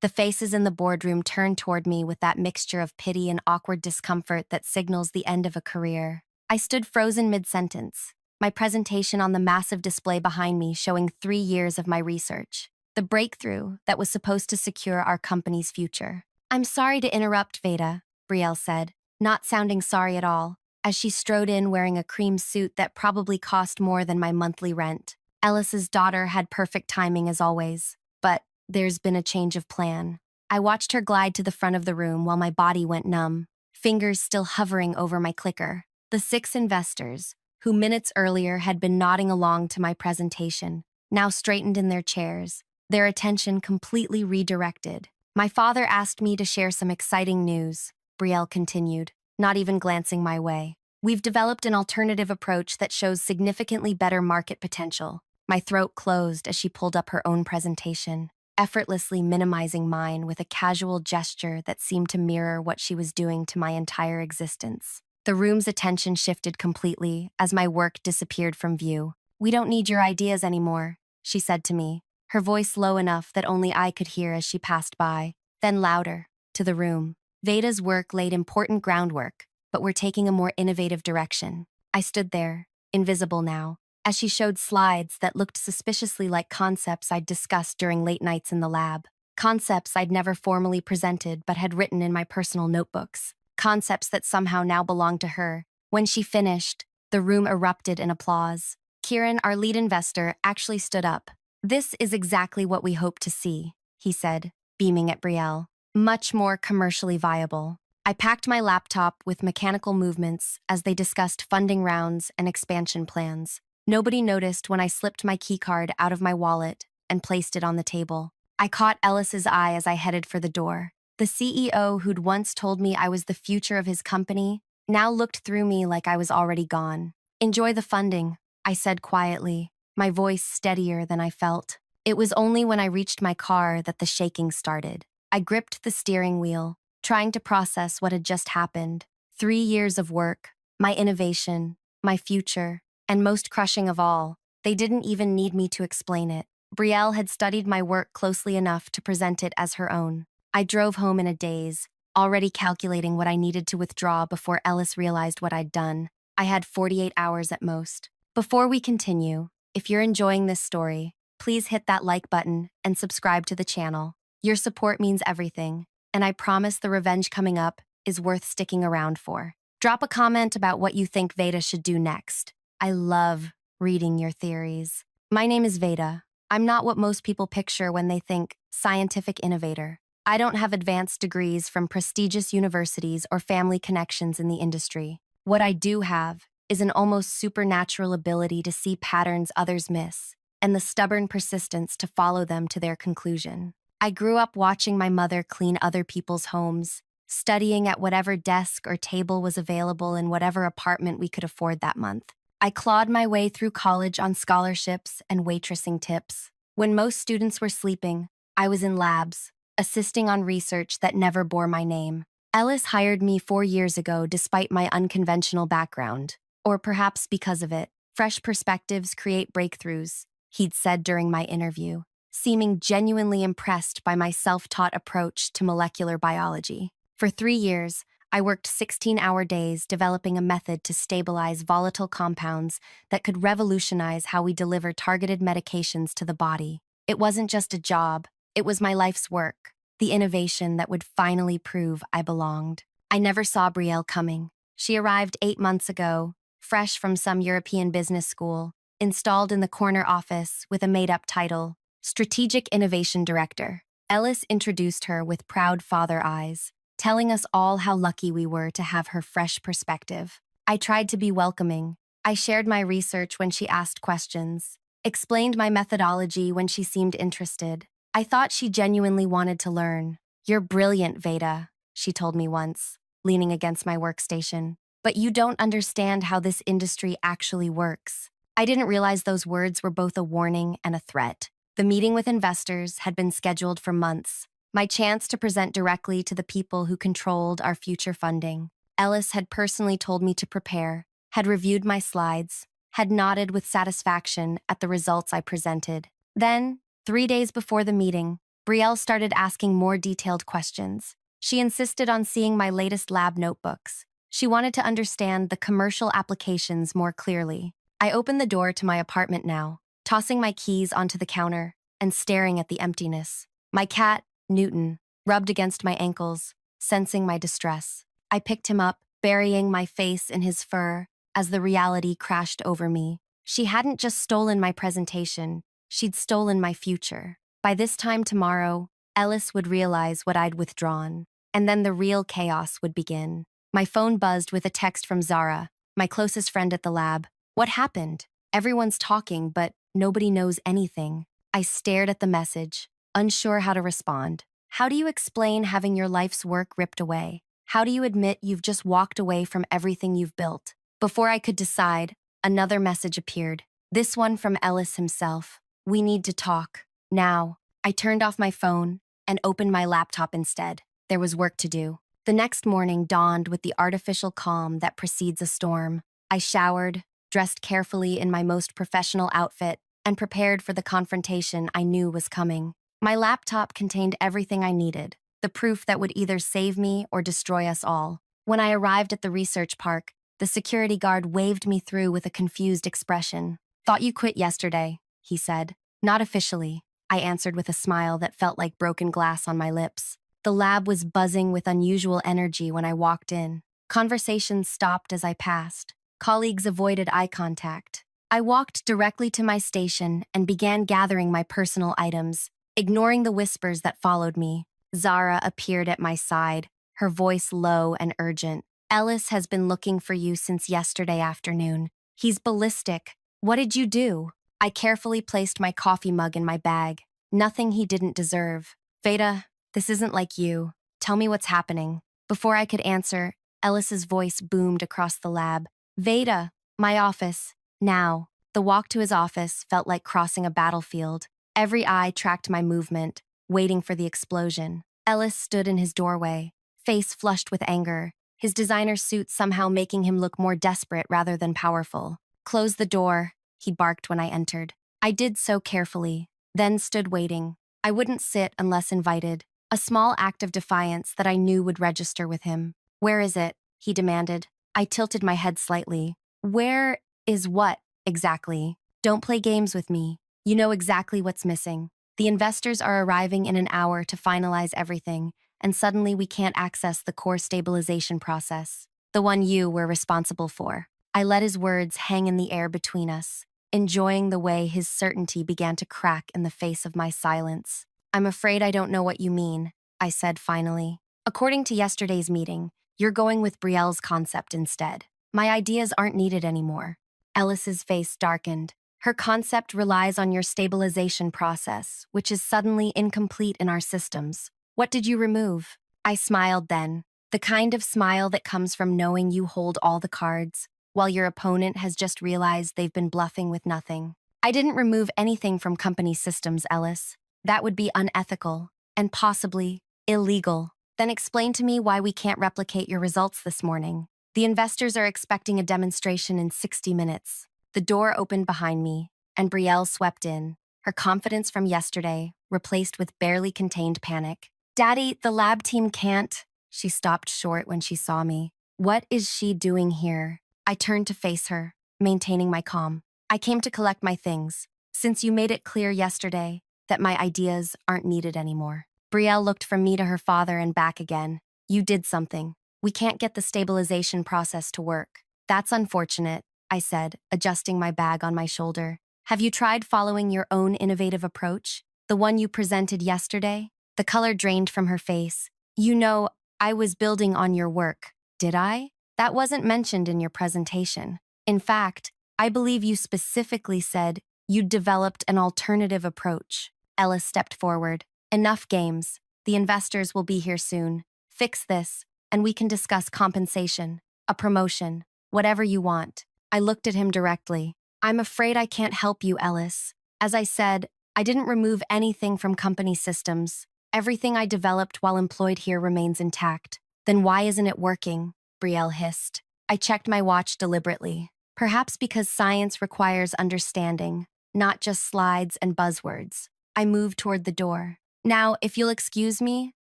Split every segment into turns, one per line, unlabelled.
The faces in the boardroom turned toward me with that mixture of pity and awkward discomfort that signals the end of a career. I stood frozen mid-sentence, my presentation on the massive display behind me showing 3 years of my research, the breakthrough that was supposed to secure our company's future. "I'm sorry to interrupt, Veda," Brielle said, not sounding sorry at all, as she strode in wearing a cream suit that probably cost more than my monthly rent. Ellis's daughter had perfect timing as always, but there's been a change of plan. I watched her glide to the front of the room while my body went numb, fingers still hovering over my clicker. The 6 investors, who minutes earlier had been nodding along to my presentation, now straightened in their chairs, their attention completely redirected. "My father asked me to share some exciting news," Brielle continued, not even glancing my way. "We've developed an alternative approach that shows significantly better market potential." My throat closed as she pulled up her own presentation, effortlessly minimizing mine with a casual gesture that seemed to mirror what she was doing to my entire existence. The room's attention shifted completely as my work disappeared from view. "We don't need your ideas anymore," she said to me, her voice low enough that only I could hear as she passed by, then louder, to the room. "Veda's work laid important groundwork, but we're taking a more innovative direction." I stood there, invisible now, as she showed slides that looked suspiciously like concepts I'd discussed during late nights in the lab. Concepts I'd never formally presented but had written in my personal notebooks. Concepts that somehow now belonged to her. When she finished, the room erupted in applause. Kieran, our lead investor, actually stood up. "This is exactly what we hoped to see," he said, beaming at Brielle. "Much more commercially viable." I packed my laptop with mechanical movements as they discussed funding rounds and expansion plans. Nobody noticed when I slipped my keycard out of my wallet and placed it on the table. I caught Ellis's eye as I headed for the door. The CEO who'd once told me I was the future of his company now looked through me like I was already gone. "Enjoy the funding," I said quietly, my voice steadier than I felt. It was only when I reached my car that the shaking started. I gripped the steering wheel, trying to process what had just happened. 3 years of work, my innovation, my future, and most crushing of all, they didn't even need me to explain it. Brielle had studied my work closely enough to present it as her own. I drove home in a daze, already calculating what I needed to withdraw before Ellis realized what I'd done. I had 48 hours at most. Before we continue, if you're enjoying this story, please hit that like button and subscribe to the channel. Your support means everything, and I promise the revenge coming up is worth sticking around for. Drop a comment about what you think Veda should do next. I love reading your theories. My name is Veda. I'm not what most people picture when they think scientific innovator. I don't have advanced degrees from prestigious universities or family connections in the industry. What I do have is an almost supernatural ability to see patterns others miss, and the stubborn persistence to follow them to their conclusion. I grew up watching my mother clean other people's homes, studying at whatever desk or table was available in whatever apartment we could afford that month. I clawed my way through college on scholarships and waitressing tips. When most students were sleeping, I was in labs, assisting on research that never bore my name. Ellis hired me 4 years ago despite my unconventional background, or perhaps because of it. "Fresh perspectives create breakthroughs," he'd said during my interview, seeming genuinely impressed by my self-taught approach to molecular biology. For 3 years, I worked 16-hour days developing a method to stabilize volatile compounds that could revolutionize how we deliver targeted medications to the body. It wasn't just a job, it was my life's work, the innovation that would finally prove I belonged. I never saw Brielle coming. She arrived 8 months ago, fresh from some European business school, installed in the corner office with a made-up title, Strategic Innovation Director. Ellis introduced her with proud father eyes, telling us all how lucky we were to have her fresh perspective. I tried to be welcoming. I shared my research when she asked questions, explained my methodology when she seemed interested. I thought she genuinely wanted to learn. "You're brilliant, Veda," she told me once, leaning against my workstation. "But you don't understand how this industry actually works." I didn't realize those words were both a warning and a threat. The meeting with investors had been scheduled for months, my chance to present directly to the people who controlled our future funding. Ellis had personally told me to prepare, had reviewed my slides, had nodded with satisfaction at the results I presented. Then, 3 days before the meeting, Brielle started asking more detailed questions. She insisted on seeing my latest lab notebooks. She wanted to understand the commercial applications more clearly. I opened the door to my apartment now, tossing my keys onto the counter and staring at the emptiness. My cat, Newton, rubbed against my ankles, sensing my distress. I picked him up, burying my face in his fur as the reality crashed over me. She hadn't just stolen my presentation, she'd stolen my future. By this time tomorrow, Ellis would realize what I'd withdrawn, and then the real chaos would begin. My phone buzzed with a text from Zara, my closest friend at the lab. What happened? Everyone's talking, but nobody knows anything. I stared at the message, unsure how to respond. How do you explain having your life's work ripped away? How do you admit you've just walked away from everything you've built? Before I could decide, another message appeared. This one from Ellis himself. We need to talk. Now. I turned off my phone and opened my laptop instead. There was work to do. The next morning dawned with the artificial calm that precedes a storm. I showered, dressed carefully in my most professional outfit, and prepared for the confrontation I knew was coming. My laptop contained everything I needed, the proof that would either save me or destroy us all. When I arrived at the research park, the security guard waved me through with a confused expression. Thought you quit yesterday, he said. Not officially, I answered with a smile that felt like broken glass on my lips. The lab was buzzing with unusual energy when I walked in. Conversations stopped as I passed. Colleagues avoided eye contact. I walked directly to my station and began gathering my personal items, ignoring the whispers that followed me. Zara appeared at my side, her voice low and urgent. Ellis has been looking for you since yesterday afternoon. He's ballistic. What did you do? I carefully placed my coffee mug in my bag. Nothing he didn't deserve. Veda, this isn't like you. Tell me what's happening. Before I could answer, Ellis's voice boomed across the lab. Veda, my office. Now. The walk to his office felt like crossing a battlefield. Every eye tracked my movement, waiting for the explosion. Ellis stood in his doorway, face flushed with anger, his designer suit somehow making him look more desperate rather than powerful. Close the door, he barked when I entered. I did so carefully, then stood waiting. I wouldn't sit unless invited, a small act of defiance that I knew would register with him. Where is it? He demanded. I tilted my head slightly. Where is what, exactly? Don't play games with me. You know exactly what's missing. The investors are arriving in an hour to finalize everything, and suddenly we can't access the core stabilization process, the one you were responsible for. I let his words hang in the air between us, enjoying the way his certainty began to crack in the face of my silence. I'm afraid I don't know what you mean, I said finally. According to yesterday's meeting, you're going with Brielle's concept instead. My ideas aren't needed anymore. Ellis's face darkened. Her concept relies on your stabilization process, which is suddenly incomplete in our systems. What did you remove? I smiled then, the kind of smile that comes from knowing you hold all the cards, while your opponent has just realized they've been bluffing with nothing. I didn't remove anything from company systems, Ellis. That would be unethical, and possibly illegal. Then explain to me why we can't replicate your results this morning. The investors are expecting a demonstration in 60 minutes. The door opened behind me, and Brielle swept in, her confidence from yesterday replaced with barely contained panic. Daddy, the lab team can't. She stopped short when she saw me. What is she doing here? I turned to face her, maintaining my calm. I came to collect my things, since you made it clear yesterday that my ideas aren't needed anymore. Brielle looked from me to her father and back again. You did something. We can't get the stabilization process to work. That's unfortunate, I said, adjusting my bag on my shoulder. Have you tried following your own innovative approach? The one you presented yesterday? The color drained from her face. You know, I was building on your work. Did I? That wasn't mentioned in your presentation. In fact, I believe you specifically said you'd developed an alternative approach. Ellis stepped forward. Enough games. The investors will be here soon. Fix this, and we can discuss compensation, a promotion, whatever you want. I looked at him directly. I'm afraid I can't help you, Ellis. As I said, I didn't remove anything from company systems. Everything I developed while employed here remains intact. Then why isn't it working? Brielle hissed. I checked my watch deliberately. Perhaps because science requires understanding, not just slides and buzzwords. I moved toward the door. Now, if you'll excuse me,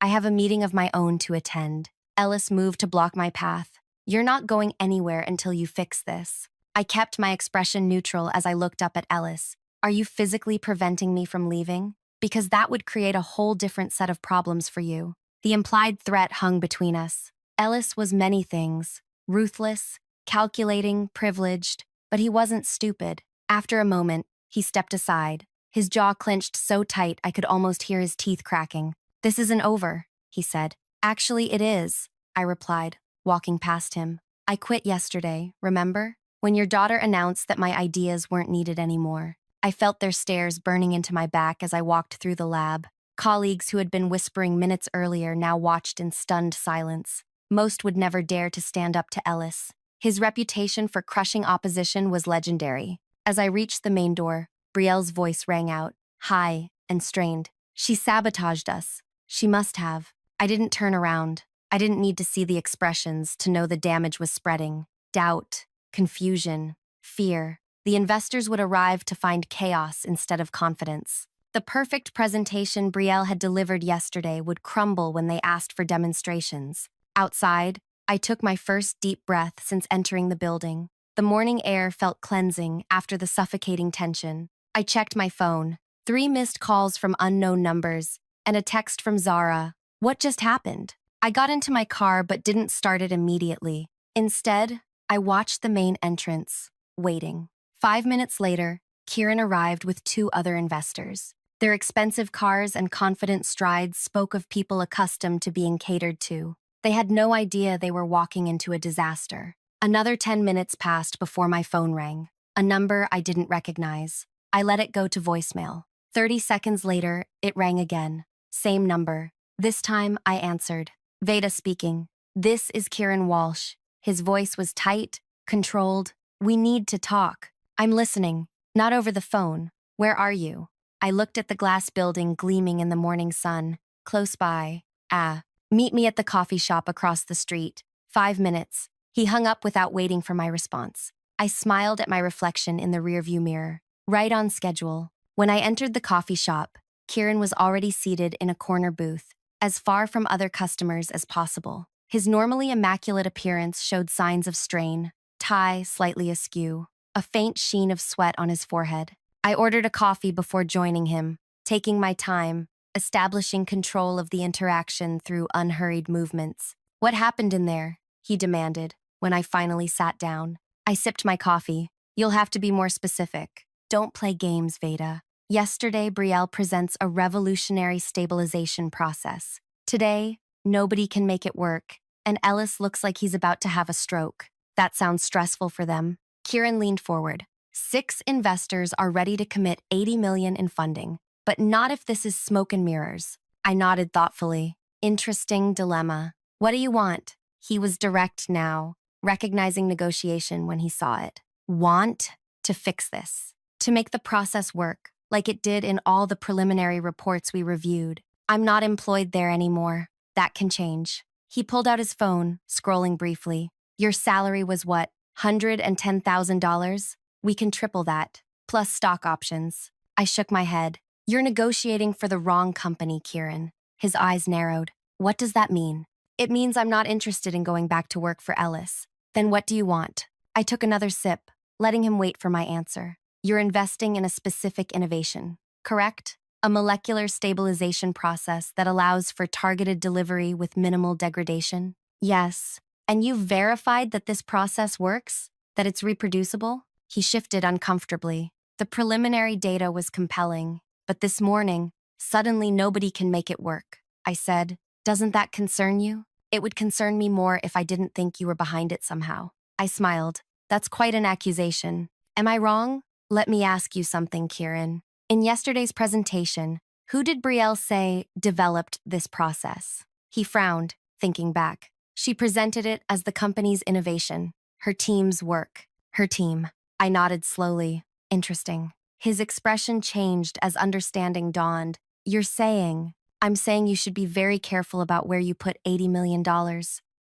I have a meeting of my own to attend. Ellis moved to block my path. You're not going anywhere until you fix this. I kept my expression neutral as I looked up at Ellis. Are you physically preventing me from leaving? Because that would create a whole different set of problems for you. The implied threat hung between us. Ellis was many things: ruthless, calculating, privileged, but he wasn't stupid. After a moment, he stepped aside. His jaw clenched so tight I could almost hear his teeth cracking. This isn't over, he said. Actually, it is, I replied, walking past him. I quit yesterday, remember? When your daughter announced that my ideas weren't needed anymore. I felt their stares burning into my back as I walked through the lab. Colleagues who had been whispering minutes earlier now watched in stunned silence. Most would never dare to stand up to Ellis. His reputation for crushing opposition was legendary. As I reached the main door, Brielle's voice rang out, high and strained. She sabotaged us. She must have. I didn't turn around. I didn't need to see the expressions to know the damage was spreading. Doubt, confusion, fear. The investors would arrive to find chaos instead of confidence. The perfect presentation Brielle had delivered yesterday would crumble when they asked for demonstrations. Outside, I took my first deep breath since entering the building. The morning air felt cleansing after the suffocating tension. I checked my phone. 3 missed calls from unknown numbers, and a text from Zara. What just happened? I got into my car but didn't start it immediately. Instead, I watched the main entrance, waiting. 5 minutes later, Kieran arrived with 2 other investors. Their expensive cars and confident strides spoke of people accustomed to being catered to. They had no idea they were walking into a disaster. Another 10 minutes passed before my phone rang, a number I didn't recognize. I let it go to voicemail. 30 seconds later, it rang again. Same number. This time, I answered. Veda speaking. This is Kieran Walsh. His voice was tight, controlled. We need to talk. I'm listening. Not over the phone. Where are you? I looked at the glass building gleaming in the morning sun. Close by. Meet me at the coffee shop across the street. 5 minutes. He hung up without waiting for my response. I smiled at my reflection in the rearview mirror. Right on schedule. When I entered the coffee shop, Kieran was already seated in a corner booth, as far from other customers as possible. His normally immaculate appearance showed signs of strain, tie slightly askew, a faint sheen of sweat on his forehead. I ordered a coffee before joining him, taking my time, establishing control of the interaction through unhurried movements. What happened in there? He demanded, when I finally sat down. I sipped my coffee. You'll have to be more specific. Don't play games, Veda. Yesterday, Brielle presents a revolutionary stabilization process. Today, nobody can make it work, and Ellis looks like he's about to have a stroke. That sounds stressful for them. Kieran leaned forward. 6 investors are ready to commit $80 million in funding, but not if this is smoke and mirrors. I nodded thoughtfully. Interesting dilemma. What do you want? He was direct now, recognizing negotiation when he saw it. Want to fix this. To make the process work, like it did in all the preliminary reports we reviewed. I'm not employed there anymore. That can change. He pulled out his phone, scrolling briefly. Your salary was what, $110,000? We can triple that, plus stock options. I shook my head. You're negotiating for the wrong company, Kieran. His eyes narrowed. What does that mean? It means I'm not interested in going back to work for Ellis. Then what do you want? I took another sip, letting him wait for my answer. You're investing in a specific innovation, correct? A molecular stabilization process that allows for targeted delivery with minimal degradation? Yes. And you've verified that this process works? That it's reproducible? He shifted uncomfortably. The preliminary data was compelling, but this morning, suddenly nobody can make it work. I said, doesn't that concern you? It would concern me more if I didn't think you were behind it somehow. I smiled. That's quite an accusation. Am I wrong? Let me ask you something, Kieran. In yesterday's presentation, who did Brielle say developed this process? He frowned, thinking back. She presented it as the company's innovation, her team's work. Her team. I nodded slowly. Interesting. His expression changed as understanding dawned. I'm saying you should be very careful about where you put $80 million.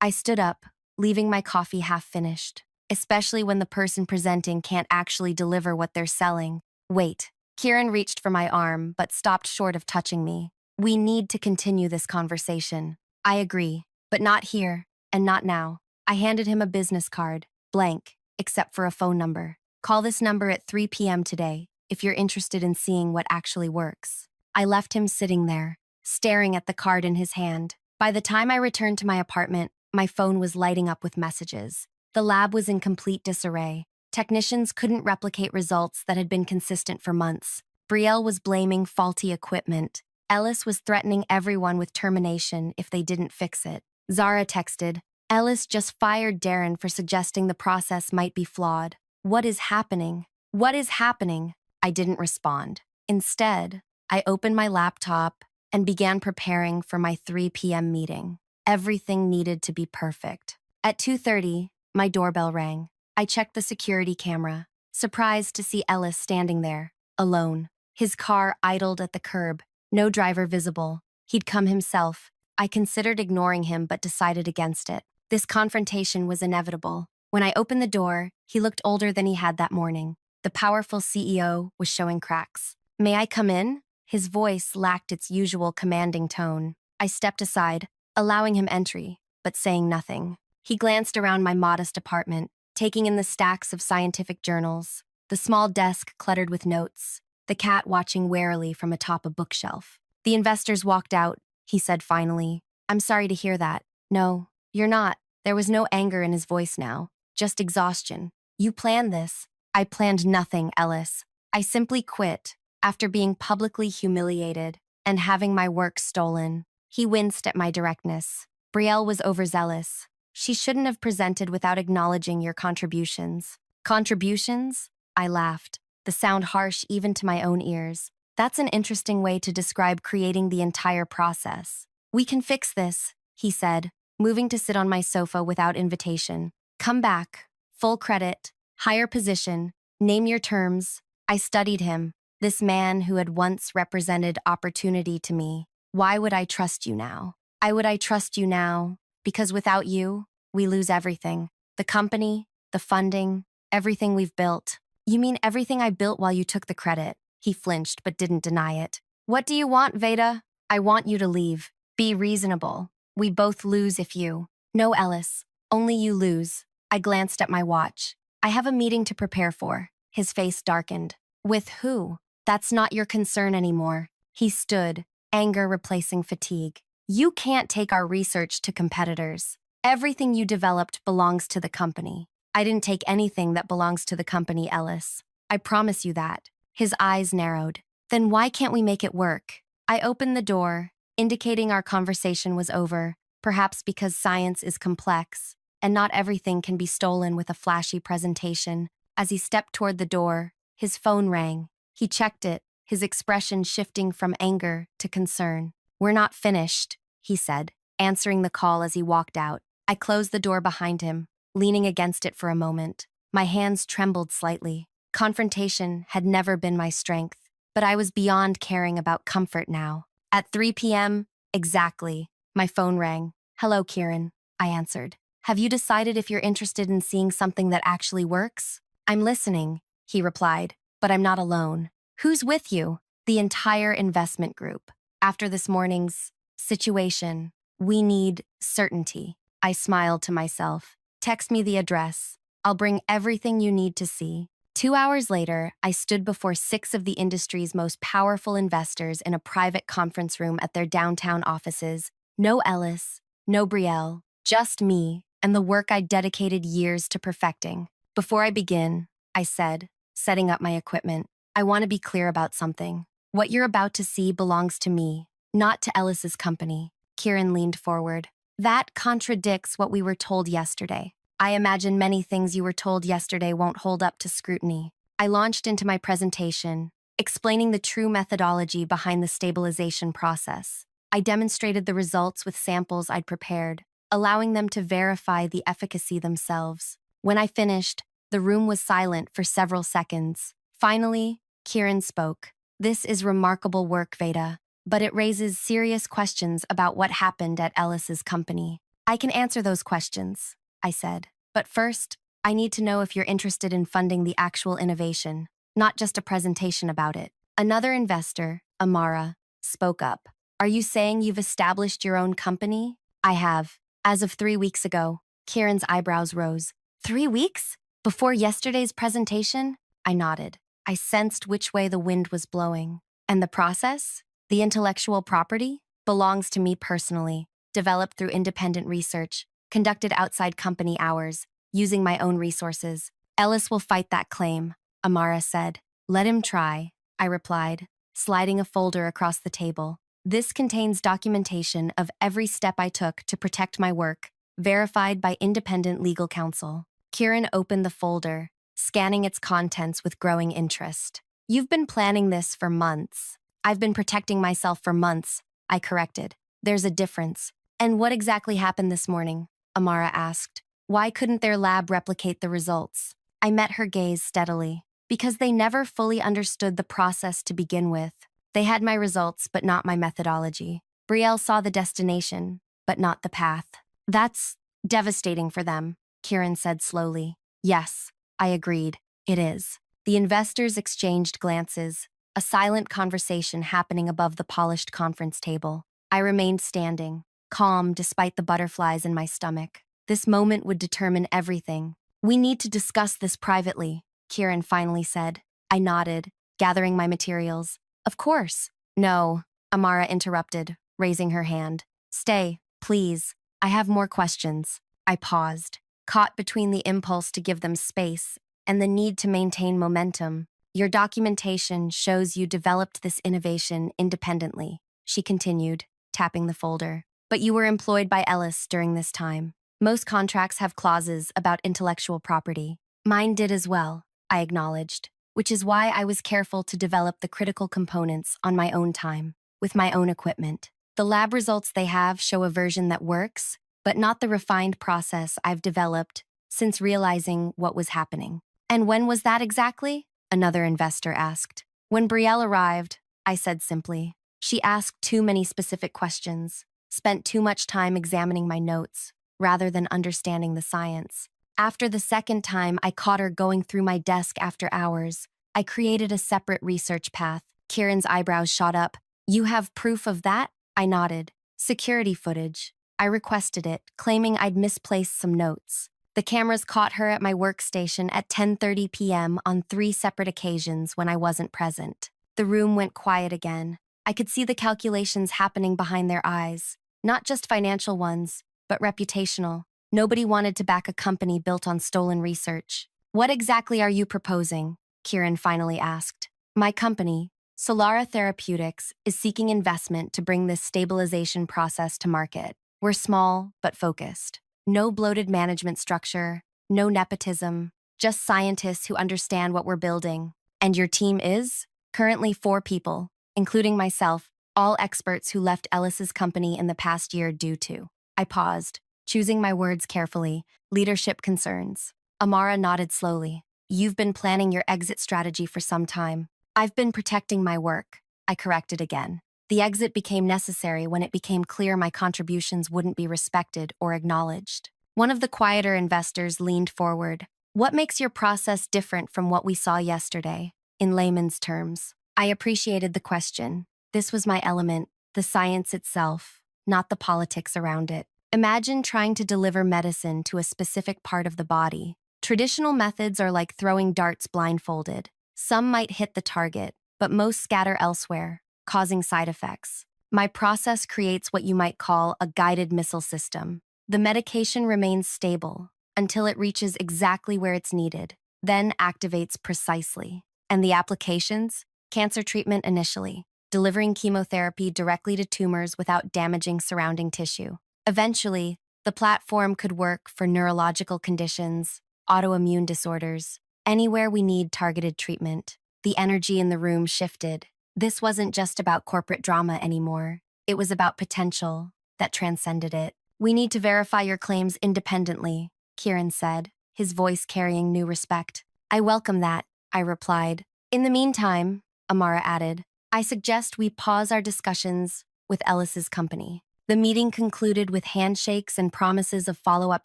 I stood up, leaving my coffee half finished. Especially when the person presenting can't actually deliver what they're selling. Wait. Kieran reached for my arm, but stopped short of touching me. We need to continue this conversation. I agree, but not here, and not now. I handed him a business card, blank, except for a phone number. Call this number at 3 p.m. today, if you're interested in seeing what actually works. I left him sitting there, staring at the card in his hand. By the time I returned to my apartment, my phone was lighting up with messages. The lab was in complete disarray. Technicians couldn't replicate results that had been consistent for months. Brielle was blaming faulty equipment. Ellis was threatening everyone with termination if they didn't fix it. Zara texted, Ellis just fired Darren for suggesting the process might be flawed. What is happening? What is happening? I didn't respond. Instead, I opened my laptop and began preparing for my 3 p.m. meeting. Everything needed to be perfect. At 2:30, my doorbell rang. I checked the security camera, surprised to see Ellis standing there, alone. His car idled at the curb, no driver visible. He'd come himself. I considered ignoring him but decided against it. This confrontation was inevitable. When I opened the door, he looked older than he had that morning. The powerful CEO was showing cracks. May I come in? His voice lacked its usual commanding tone. I stepped aside, allowing him entry, but saying nothing. He glanced around my modest apartment, taking in the stacks of scientific journals, the small desk cluttered with notes, the cat watching warily from atop a bookshelf. The investors walked out, he said finally. I'm sorry to hear that. No, you're not. There was no anger in his voice now, just exhaustion. You planned this. I planned nothing, Ellis. I simply quit after being publicly humiliated and having my work stolen. He winced at my directness. Brielle was overzealous. She shouldn't have presented without acknowledging your contributions. Contributions? I laughed, the sound harsh even to my own ears. That's an interesting way to describe creating the entire process. We can fix this, he said, moving to sit on my sofa without invitation. Come back. Full credit. Higher position. Name your terms. I studied him, this man who had once represented opportunity to me. Why would I trust you now? Would I trust you now? Because without you, we lose everything. The company, the funding, everything we've built. You mean everything I built while you took the credit? He flinched but didn't deny it. What do you want, Veda? I want you to leave. Be reasonable. We both lose if you. No, Ellis. Only you lose. I glanced at my watch. I have a meeting to prepare for. His face darkened. With who? That's not your concern anymore. He stood, anger replacing fatigue. You can't take our research to competitors. Everything you developed belongs to the company. I didn't take anything that belongs to the company, Ellis. I promise you that. His eyes narrowed. Then why can't we make it work? I opened the door, indicating our conversation was over, perhaps because science is complex, and not everything can be stolen with a flashy presentation. As he stepped toward the door, his phone rang. He checked it, his expression shifting from anger to concern. We're not finished, he said, answering the call as he walked out. I closed the door behind him, leaning against it for a moment. My hands trembled slightly. Confrontation had never been my strength, but I was beyond caring about comfort now. At 3 p.m., exactly, my phone rang. Hello, Kieran, I answered. Have you decided if you're interested in seeing something that actually works? I'm listening, he replied, but I'm not alone. Who's with you? The entire investment group. After this morning's situation, we need certainty. I smiled to myself. Text me the address. I'll bring everything you need to see. 2 hours later, I stood before 6 of the industry's most powerful investors in a private conference room at their downtown offices. No Ellis, no Brielle, just me and the work I'd dedicated years to perfecting. Before I begin, I said, setting up my equipment, I want to be clear about something. What you're about to see belongs to me, not to Ellis's company. Kieran leaned forward. That contradicts what we were told yesterday. I imagine many things you were told yesterday won't hold up to scrutiny. I launched into my presentation, explaining the true methodology behind the stabilization process. I demonstrated the results with samples I'd prepared, allowing them to verify the efficacy themselves. When I finished, the room was silent for several seconds. Finally, Kieran spoke. This is remarkable work, Veda, but it raises serious questions about what happened at Ellis's company. I can answer those questions, I said. But first, I need to know if you're interested in funding the actual innovation, not just a presentation about it. Another investor, Amara, spoke up. Are you saying you've established your own company? I have. As of 3 weeks ago. Kieran's eyebrows rose. 3 weeks? Before yesterday's presentation? I nodded. I sensed which way the wind was blowing. And the process? The intellectual property? Belongs to me personally. Developed through independent research. Conducted outside company hours. Using my own resources. Ellis will fight that claim, Amara said. Let him try, I replied, sliding a folder across the table. This contains documentation of every step I took to protect my work, verified by independent legal counsel. Kieran opened the folder, scanning its contents with growing interest. You've been planning this for months. I've been protecting myself for months, I corrected. There's a difference. And what exactly happened this morning? Amara asked. Why couldn't their lab replicate the results? I met her gaze steadily. Because they never fully understood the process to begin with. They had my results, but not my methodology. Brielle saw the destination, but not the path. That's devastating for them, Kieran said slowly. Yes, I agreed. It is. The investors exchanged glances, a silent conversation happening above the polished conference table. I remained standing, calm despite the butterflies in my stomach. This moment would determine everything. We need to discuss this privately, Kieran finally said. I nodded, gathering my materials. Of course. No, Amara interrupted, raising her hand. Stay, please. I have more questions. I paused, caught between the impulse to give them space and the need to maintain momentum. Your documentation shows you developed this innovation independently, she continued, tapping the folder. But you were employed by Ellis during this time. Most contracts have clauses about intellectual property. Mine did as well, I acknowledged, which is why I was careful to develop the critical components on my own time, with my own equipment. The lab results they have show a version that works, but not the refined process I've developed since realizing what was happening. And when was that exactly? Another investor asked. When Brielle arrived, I said simply. She asked too many specific questions, spent too much time examining my notes, rather than understanding the science. After the second time I caught her going through my desk after hours, I created a separate research path. Kieran's eyebrows shot up. You have proof of that? I nodded. Security footage. I requested it, claiming I'd misplaced some notes. The cameras caught her at my workstation at 10:30 p.m. on 3 separate occasions when I wasn't present. The room went quiet again. I could see the calculations happening behind their eyes. Not just financial ones, but reputational. Nobody wanted to back a company built on stolen research. What exactly are you proposing? Kieran finally asked. My company, Solara Therapeutics, is seeking investment to bring this stabilization process to market. We're small, but focused. No bloated management structure, no nepotism, just scientists who understand what we're building. And your team is? Currently 4 people, including myself, all experts who left Ellis's company in the past year due to. I paused, choosing my words carefully. Leadership concerns. Amara nodded slowly. You've been planning your exit strategy for some time. I've been protecting my work. I corrected again. The exit became necessary when it became clear my contributions wouldn't be respected or acknowledged. One of the quieter investors leaned forward. What makes your process different from what we saw yesterday? In layman's terms. I appreciated the question. This was my element, the science itself, not the politics around it. Imagine trying to deliver medicine to a specific part of the body. Traditional methods are like throwing darts blindfolded. Some might hit the target, but most scatter elsewhere, causing side effects. My process creates what you might call a guided missile system. The medication remains stable until it reaches exactly where it's needed, then activates precisely. And the applications? Cancer treatment initially, delivering chemotherapy directly to tumors without damaging surrounding tissue. Eventually, the platform could work for neurological conditions, autoimmune disorders, anywhere we need targeted treatment. The energy in the room shifted. This wasn't just about corporate drama anymore. It was about potential that transcended it. We need to verify your claims independently, Kieran said, his voice carrying new respect. I welcome that, I replied. In the meantime, Amara added, I suggest we pause our discussions with Ellis's company. The meeting concluded with handshakes and promises of follow-up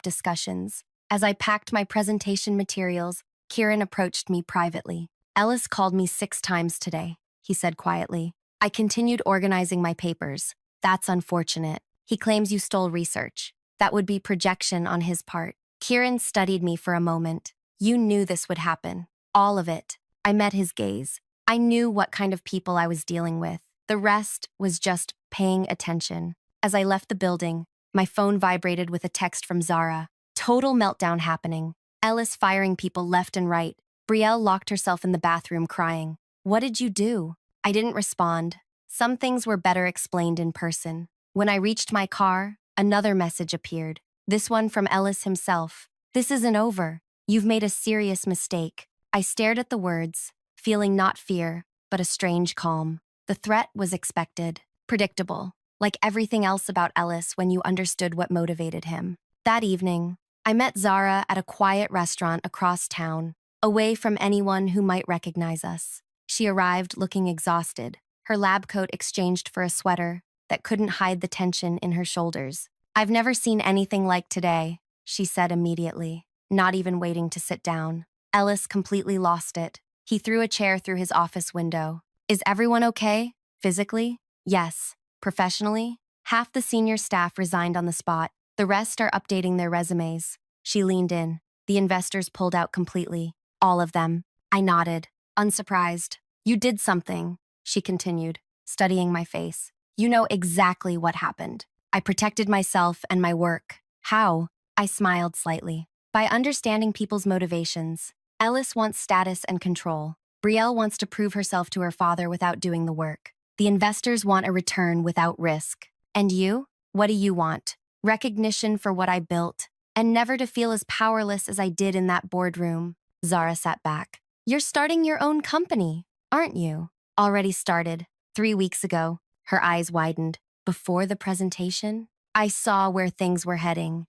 discussions. As I packed my presentation materials, Kieran approached me privately. Ellis called me 6 times today, he said quietly. I continued organizing my papers, That's unfortunate. He claims you stole research. That would be projection on his part. Kieran studied me for a moment. You knew this would happen. All of it. I met his gaze. I knew what kind of people I was dealing with. The rest was just paying attention. As I left the building, my phone vibrated with a text from Zara. Total meltdown happening. Ellis firing people left and right. Brielle locked herself in the bathroom crying. What did you do? I didn't respond. Some things were better explained in person. When I reached my car, another message appeared. This one from Ellis himself. This isn't over. You've made a serious mistake. I stared at the words, feeling not fear, but a strange calm. The threat was expected, predictable, like everything else about Ellis when you understood what motivated him. That evening, I met Zara at a quiet restaurant across town, away from anyone who might recognize us. She arrived looking exhausted, her lab coat exchanged for a sweater that couldn't hide the tension in her shoulders. I've never seen anything like today, she said immediately, not even waiting to sit down. Ellis completely lost it. He threw a chair through his office window. Is everyone okay? Physically? Yes. Professionally? Half the senior staff resigned on the spot. The rest are updating their resumes. She leaned in. The investors pulled out completely. All of them. I nodded, unsurprised. You did something, she continued, studying my face. You know exactly what happened. I protected myself and my work. How? I smiled slightly. By understanding people's motivations. Ellis wants status and control. Brielle wants to prove herself to her father without doing the work. The investors want a return without risk. And you? What do you want? Recognition for what I built, and never to feel as powerless as I did in that boardroom. Zara sat back. You're starting your own company, aren't you? Already started. 3 weeks ago. Her eyes widened. Before the presentation? I saw where things were heading.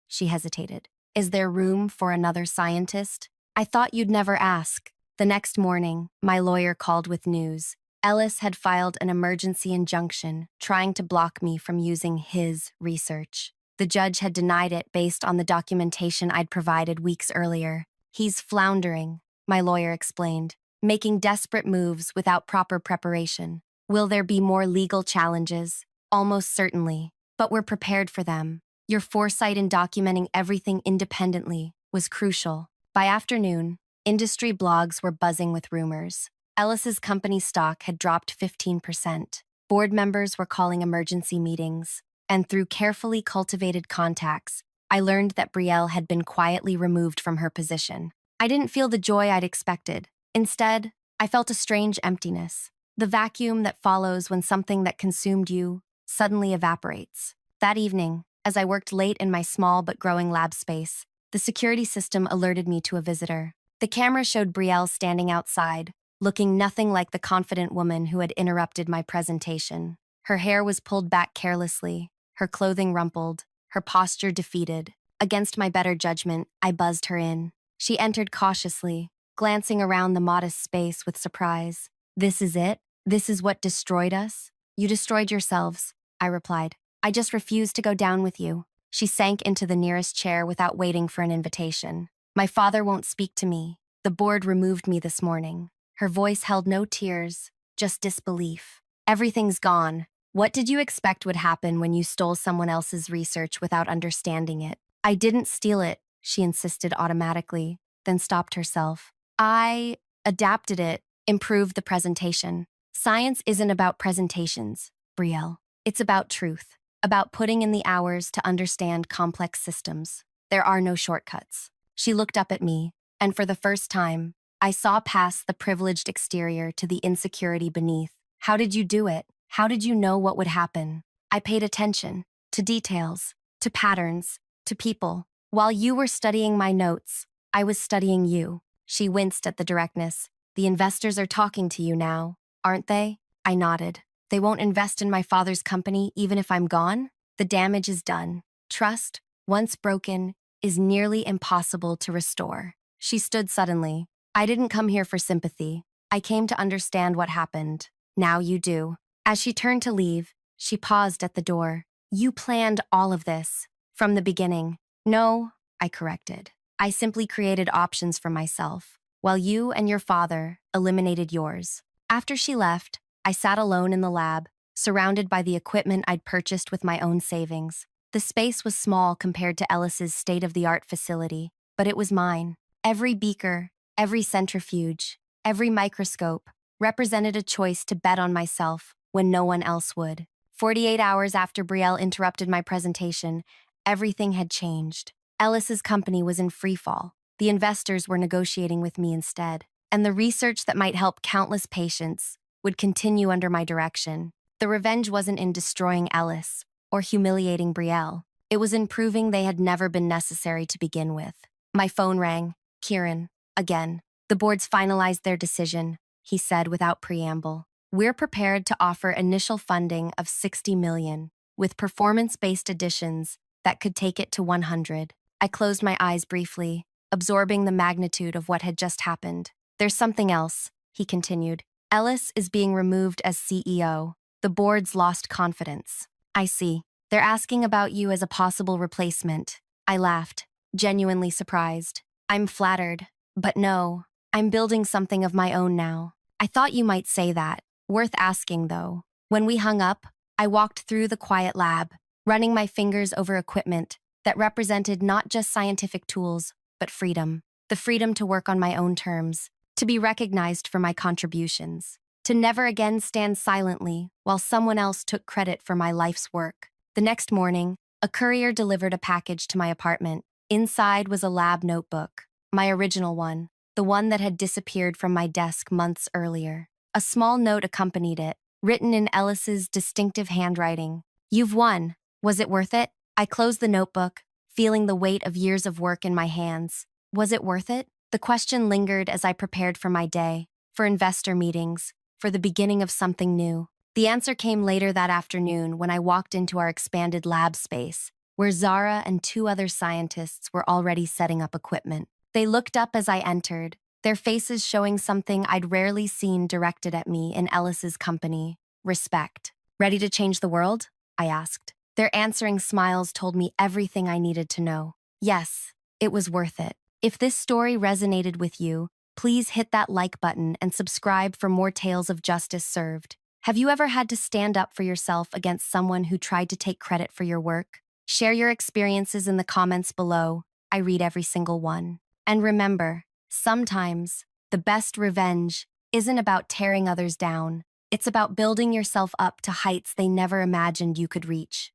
She hesitated. Is there room for another scientist? I thought you'd never ask. The next morning, my lawyer called with news. Ellis had filed an emergency injunction, trying to block me from using his research. The judge had denied it based on the documentation I'd provided weeks earlier. He's floundering, my lawyer explained, making desperate moves without proper preparation. Will there be more legal challenges? Almost certainly, but we're prepared for them. Your foresight in documenting everything independently was crucial. By afternoon, industry blogs were buzzing with rumors. Ellis's company stock had dropped 15%. Board members were calling emergency meetings, and through carefully cultivated contacts, I learned that Brielle had been quietly removed from her position. I didn't feel the joy I'd expected. Instead, I felt a strange emptiness, the vacuum that follows when something that consumed you suddenly evaporates. That evening, as I worked late in my small but growing lab space, the security system alerted me to a visitor. The camera showed Brielle standing outside, looking nothing like the confident woman who had interrupted my presentation. Her hair was pulled back carelessly, her clothing rumpled, her posture defeated. Against my better judgment, I buzzed her in. She entered cautiously, glancing around the modest space with surprise. This is it? This is what destroyed us? You destroyed yourselves, I replied. I just refused to go down with you. She sank into the nearest chair without waiting for an invitation. My father won't speak to me. The board removed me this morning. Her voice held no tears, just disbelief. Everything's gone. What did you expect would happen when you stole someone else's research without understanding it? I didn't steal it, she insisted automatically, then stopped herself. I adapted it, improved the presentation. Science isn't about presentations, Brielle. It's about truth, about putting in the hours to understand complex systems. There are no shortcuts. She looked up at me, and for the first time, I saw past the privileged exterior to the insecurity beneath. How did you do it? How did you know what would happen? I paid attention to details, to patterns, to people. While you were studying my notes, I was studying you. She winced at the directness. The investors are talking to you now, aren't they? I nodded. They won't invest in my father's company even if I'm gone? The damage is done. Trust, once broken, is nearly impossible to restore. She stood suddenly. I didn't come here for sympathy. I came to understand what happened. Now you do. As she turned to leave, she paused at the door. You planned all of this from the beginning. No, I corrected. I simply created options for myself, while you and your father eliminated yours. After she left, I sat alone in the lab, surrounded by the equipment I'd purchased with my own savings. The space was small compared to Ellis's state-of-the-art facility, but it was mine. Every beaker, every centrifuge, every microscope represented a choice to bet on myself when no one else would. 48 hours after Brielle interrupted my presentation, everything had changed. Ellis's company was in freefall. The investors were negotiating with me instead, and the research that might help countless patients would continue under my direction. The revenge wasn't in destroying Ellis or humiliating Brielle. It was in proving they had never been necessary to begin with. My phone rang. Kieran, again. The boards finalized their decision, he said without preamble. We're prepared to offer initial funding of $60 million, with performance-based additions that could take it to 100. I closed my eyes briefly, absorbing the magnitude of what had just happened. There's something else, he continued. Ellis is being removed as CEO. The board's lost confidence. I see. They're asking about you as a possible replacement. I laughed, genuinely surprised. I'm flattered, but no, I'm building something of my own now. I thought you might say that. Worth asking, though. When we hung up, I walked through the quiet lab, running my fingers over equipment that represented not just scientific tools, but freedom. The freedom to work on my own terms, to be recognized for my contributions, to never again stand silently while someone else took credit for my life's work. The next morning, a courier delivered a package to my apartment. Inside was a lab notebook, my original one, the one that had disappeared from my desk months earlier. A small note accompanied it, written in Ellis's distinctive handwriting. You've won. Was it worth it? I closed the notebook, feeling the weight of years of work in my hands. Was it worth it? The question lingered as I prepared for my day, for investor meetings, for the beginning of something new. The answer came later that afternoon when I walked into our expanded lab space, where Zara and 2 other scientists were already setting up equipment. They looked up as I entered, their faces showing something I'd rarely seen directed at me in Ellis's company: respect. Ready to change the world? I asked. Their answering smiles told me everything I needed to know. Yes, it was worth it. If this story resonated with you, please hit that like button and subscribe for more tales of justice served. Have you ever had to stand up for yourself against someone who tried to take credit for your work? Share your experiences in the comments below. I read every single one. And remember, sometimes the best revenge isn't about tearing others down. It's about building yourself up to heights they never imagined you could reach.